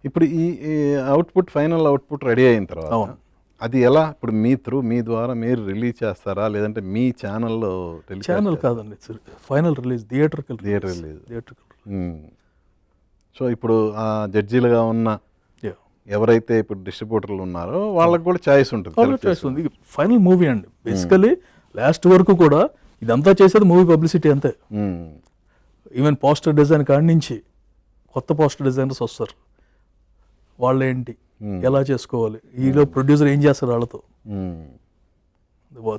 ఇప్పుడు ఈ output final output ready అయిన తర్వాత అది ఎలా ఇప్పుడు మీ ద్వారా మీరు రిలీజ్ చేస్తారా లేదంటే మీ ఛానల్లో ఛానల్ కాదండి, final release theatre release. So ఇప్పుడు ఆ జడ్జీలుగా ఉన్న ఎవరైతే ఇప్పుడు డిస్ట్రిబ్యూటర్లు ఉన్నారో వాళ్ళకి కూడా చాయిస్ ఉంటుంది. ఫైనల్ మూవీ అండి బేసికలీ. లాస్ట్ వరకు కూడా ఇదంతా చేసేది మూవీ పబ్లిసిటీ అంతే. ఈవెన్ పోస్టర్ డిజైన్ కాడి నుంచి కొత్త పోస్టర్ డిజైనర్స్ వస్తారు, వాళ్ళు ఏంటి ఎలా చేసుకోవాలి, ఈలో ప్రొడ్యూసర్ ఏం చేస్తారు వాళ్ళతో,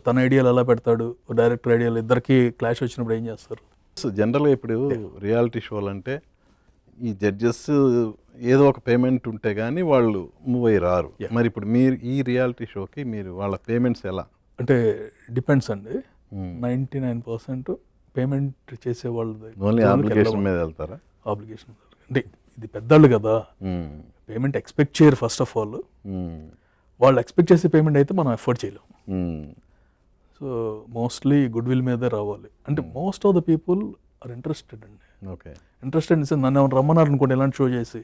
తన ఐడియాలు ఎలా పెడతాడు, డైరెక్టర్ ఐడియాలు ఇద్దరికి క్లాష్ వచ్చినప్పుడు ఏం చేస్తారు. సో జనరల్గా ఇప్పుడు రియాలిటీ షోలు అంటే ఈ జడ్జెస్ ఏదో ఒక పేమెంట్ ఉంటే కానీ వాళ్ళు మూవ్ అయ్యి రారు. మరి ఇప్పుడు మీరు ఈ రియాలిటీ షోకి మీరు వాళ్ళ పేమెంట్స్ ఎలా అంటే డిపెండ్స్ అండి. 99% పేమెంట్ చేసే వాళ్ళది ఓన్లీ అప్లికేషన్ మీద వెళ్తారా? అప్లికేషన్ అంటే ఇది పెద్దవాళ్ళు కదా, పేమెంట్ ఎక్స్పెక్ట్ చేయరు. ఫస్ట్ ఆఫ్ ఆల్ వాళ్ళు ఎక్స్పెక్ట్ చేసే పేమెంట్ అయితే మనం ఎఫోర్డ్ చేయలేం. సో మోస్ట్లీ గుడ్ విల్ మీదే రావాలి. అంటే most of the people are interested అండి. ఓకే, ఇంట్రెస్టెడ్ నన్ను ఏమైనా రమ్మన్నారు అనుకోండి ఇలాంటి షో చేసి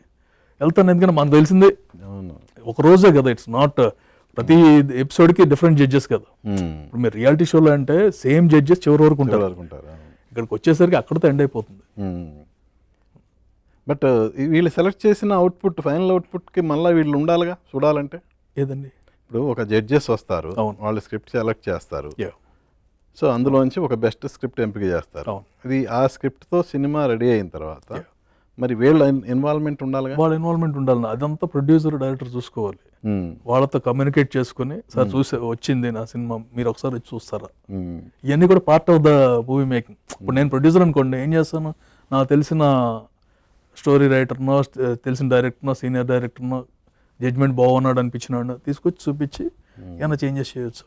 వెళ్తాను, ఎందుకంటే మనకు తెలిసిందే ఒక రోజే కదా, ఇట్స్ నాట్ ప్రతి ఎపిసోడ్కి డిఫరెంట్ జడ్జెస్ కదా. ఇప్పుడు మీరు రియాలిటీ షోలో అంటే సేమ్ జడ్జెస్ చివరి వరకు ఉంటారు, ఇక్కడికి వచ్చేసరికి అక్కడితో ఎండ్ అయిపోతుంది. బట్ వీళ్ళు సెలెక్ట్ చేసిన అవుట్పుట్ ఫైనల్ అవుట్పుట్కి మళ్ళీ వీళ్ళు ఉండాలిగా చూడాలంటే. ఏదండి ఇప్పుడు ఒక జడ్జెస్ వస్తారు, వాళ్ళు స్క్రిప్ట్ సెలెక్ట్ చేస్తారు, సో అందులోంచి ఒక బెస్ట్ స్క్రిప్ట్ ఎంపిక చేస్తారు. ఇది ఆ స్క్రిప్ట్తో సినిమా రెడీ అయిన తర్వాత మరి వీళ్ళ ఇన్వాల్వ్మెంట్ ఉండాలి, వాళ్ళ ఇన్వాల్వ్మెంట్ ఉండాలి. అదంతా ప్రొడ్యూసర్ డైరెక్టర్ చూసుకోవాలి. వాళ్ళతో కమ్యూనికేట్ చేసుకుని సార్ చూసే వచ్చింది నా సినిమా, మీరు ఒకసారి వచ్చి చూస్తారా, ఇవన్నీ కూడా part of the movie making. ఇప్పుడు నేను ప్రొడ్యూసర్ అనుకోండి, ఏం చేస్తాను, నాకు తెలిసిన స్టోరీ రైటర్నో తెలిసిన డైరెక్టర్నో సీనియర్ డైరెక్టర్నో జడ్జ్మెంట్ బాగున్నాడు అనిపించినాడు తీసుకొచ్చి చూపించి ఏమైనా చేంజెస్ చేయొచ్చు.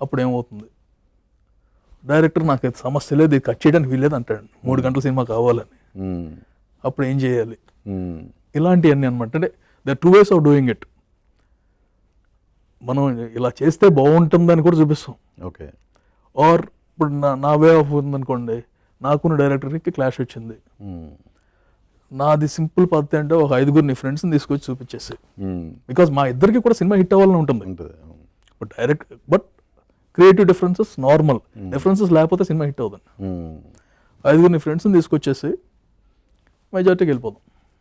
అప్పుడు ఏమవుతుంది, డైరెక్టర్ నాకు సమస్య లేదు, ఇది కట్ చేయడానికి వీల్లేదు అంటాడు, 3 గంటల సినిమా కావాలని. అప్పుడు ఏం చేయాలి, ఇలాంటివన్నీ అనమాట. అంటే the 2 ways of doing it. మనం ఇలా చేస్తే బాగుంటుందని కూడా చూపిస్తాం. ఓకే, ఆర్ ఇప్పుడు నా వే ఆఫ్ ఉందనుకోండి, నాకున్న డైరెక్టర్కి క్లాష్ వచ్చింది, నాది సింపుల్ పద్ధతి అంటే ఒక 5గురిని ఫ్రెండ్స్ని తీసుకొచ్చి చూపించేసి, బికాజ్ మా ఇద్దరికి కూడా సినిమా హిట్ అవ్వాలని ఉంటుంది. But direct but creative differences normal, differences లేకపోతే సినిమా హిట్ అవుతుంది. 5గురిని ఫ్రెండ్స్ని తీసుకొచ్చేసి మెజారిటీకి వెళ్ళిపోదాం.